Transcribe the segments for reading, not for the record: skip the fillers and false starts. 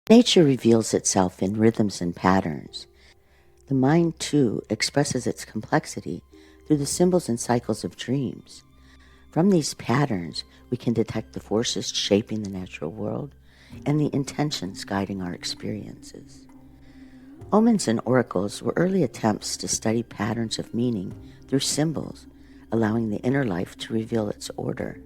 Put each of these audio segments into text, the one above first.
Nature reveals itself in rhythms and patterns. The mind, too, expresses its complexity through the symbols and cycles of dreams. From these patterns, we can detect the forces shaping the natural world and the intentions guiding our experiences. Omens and oracles were early attempts to study patterns of meaning through symbols, allowing the inner life to reveal its order.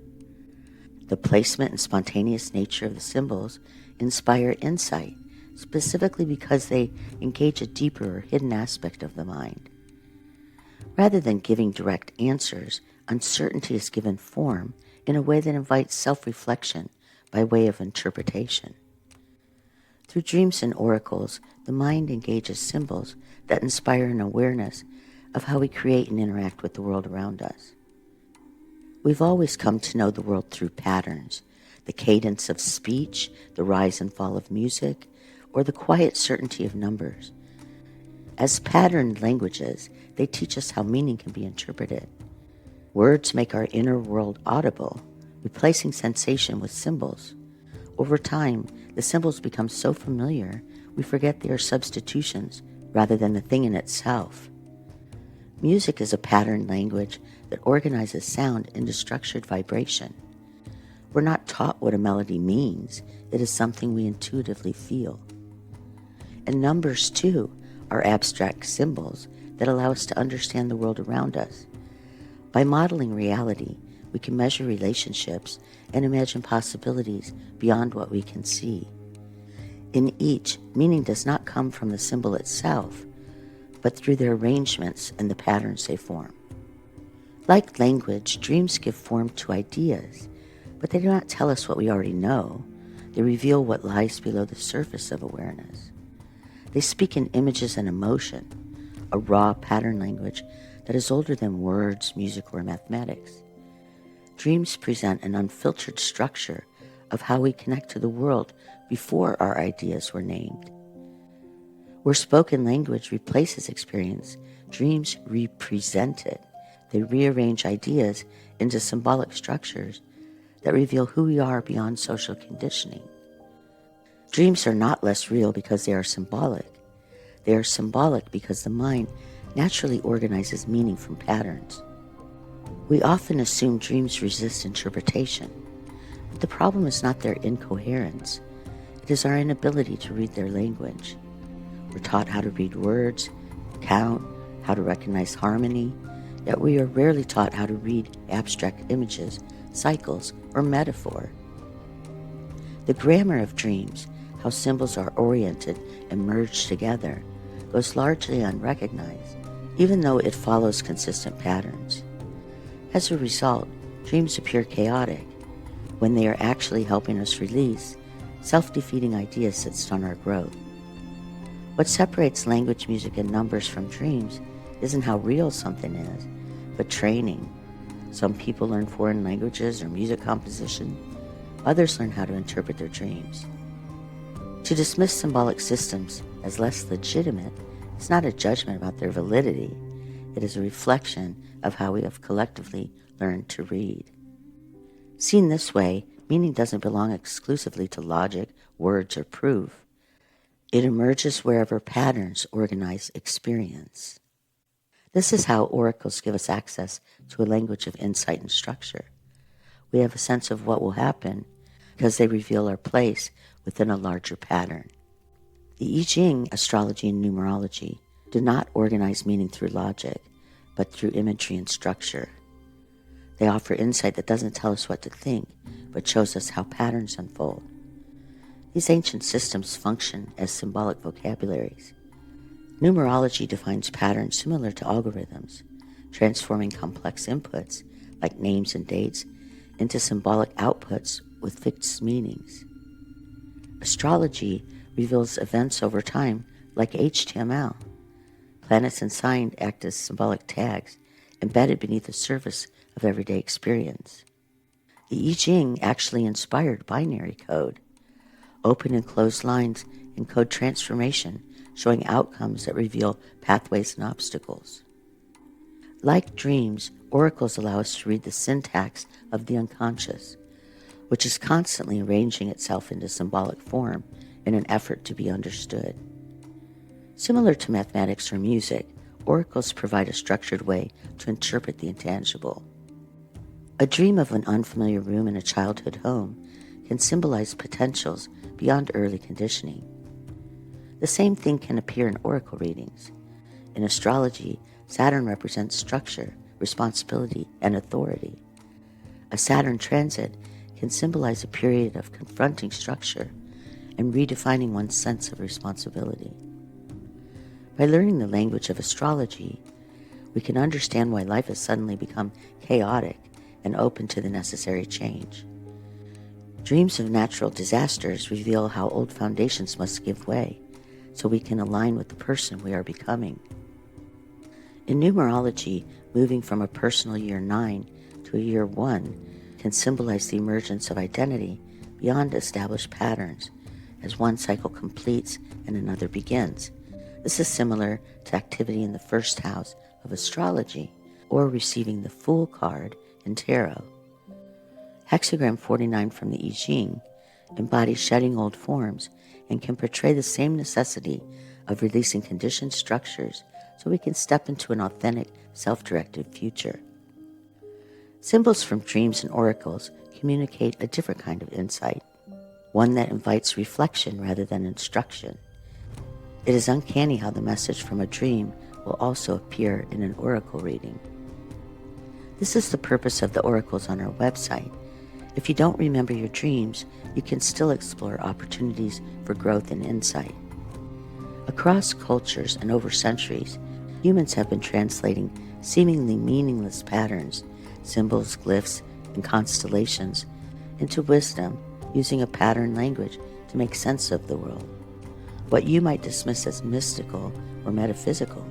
The placement and spontaneous nature of the symbols inspire insight, specifically because they engage a deeper or hidden aspect of the mind. Rather than giving direct answers, uncertainty is given form in a way that invites self-reflection by way of interpretation. Through dreams and oracles, the mind engages symbols that inspire an awareness of how we create and interact with the world around us. We've always come to know the world through patterns, the cadence of speech, the rise and fall of music, or the quiet certainty of numbers. As patterned languages, they teach us how meaning can be interpreted. Words make our inner world audible, replacing sensation with symbols. Over time, the symbols become so familiar, we forget they are substitutions rather than the thing in itself. Music is a patterned language that organizes sound into structured vibration. We're not taught what a melody means. It is something we intuitively feel. And numbers, too, are abstract symbols that allow us to understand the world around us. By modeling reality, we can measure relationships and imagine possibilities beyond what we can see. In each, meaning does not come from the symbol itself, but through their arrangements and the patterns they form. Like language, dreams give form to ideas, but they do not tell us what we already know. They reveal what lies below the surface of awareness. They speak in images and emotion, a raw pattern language that is older than words, music, or mathematics. Dreams present an unfiltered structure of how we connect to the world before our ideas were named. Where spoken language replaces experience, dreams represent it. They rearrange ideas into symbolic structures that reveal who we are beyond social conditioning. Dreams are not less real because they are symbolic. They are symbolic because the mind naturally organizes meaning from patterns. We often assume dreams resist interpretation, but the problem is not their incoherence. It is our inability to read their language. We're taught how to read words, count, how to recognize harmony, yet we are rarely taught how to read abstract images, cycles, or metaphor. The grammar of dreams, how symbols are oriented and merged together, goes largely unrecognized, even though it follows consistent patterns. As a result, dreams appear chaotic when they are actually helping us release self-defeating ideas that stunt our growth. What separates language, music, and numbers from dreams isn't how real something is, but training. Some people learn foreign languages or music composition. Others learn how to interpret their dreams. To dismiss symbolic systems as less legitimate is not a judgment about their validity. It is a reflection of how we have collectively learned to read. Seen this way, meaning doesn't belong exclusively to logic, words, or proof. It emerges wherever patterns organize experience. This is how oracles give us access to a language of insight and structure. We have a sense of what will happen because they reveal our place within a larger pattern. The I Ching, astrology, and numerology do not organize meaning through logic, but through imagery and structure. They offer insight that doesn't tell us what to think, but shows us how patterns unfold. These ancient systems function as symbolic vocabularies. Numerology defines patterns similar to algorithms, transforming complex inputs, like names and dates, into symbolic outputs with fixed meanings. Astrology reveals events over time, like HTML. Planets and signs act as symbolic tags embedded beneath the surface of everyday experience. The I Ching actually inspired binary code. Open and closed lines encode transformation, showing outcomes that reveal pathways and obstacles. Like dreams, oracles allow us to read the syntax of the unconscious, which is constantly arranging itself into symbolic form in an effort to be understood. Similar to mathematics or music, oracles provide a structured way to interpret the intangible. A dream of an unfamiliar room in a childhood home can symbolize potentials beyond early conditioning. The same thing can appear in oracle readings. In astrology, Saturn represents structure, responsibility, and authority. A Saturn transit can symbolize a period of confronting structure and redefining one's sense of responsibility. By learning the language of astrology, we can understand why life has suddenly become chaotic and open to the necessary change. Dreams of natural disasters reveal how old foundations must give way, so we can align with the person we are becoming. In numerology, moving from a personal year 9 to a year 1 can symbolize the emergence of identity beyond established patterns, as one cycle completes and another begins. This is similar to activity in the first house of astrology or receiving the Fool card in tarot. Hexagram 49 from the I Ching embodies shedding old forms and can portray the same necessity of releasing conditioned structures so we can step into an authentic, self-directed future. Symbols from dreams and oracles communicate a different kind of insight, one that invites reflection rather than instruction. It is uncanny how the message from a dream will also appear in an oracle reading. This is the purpose of the oracles on our website. If you don't remember your dreams, you can still explore opportunities for growth and insight. Across cultures and over centuries, humans have been translating seemingly meaningless patterns, symbols, glyphs, and constellations into wisdom using a pattern language to make sense of the world. What you might dismiss as mystical or metaphysical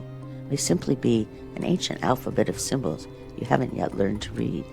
may simply be an ancient alphabet of symbols you haven't yet learned to read.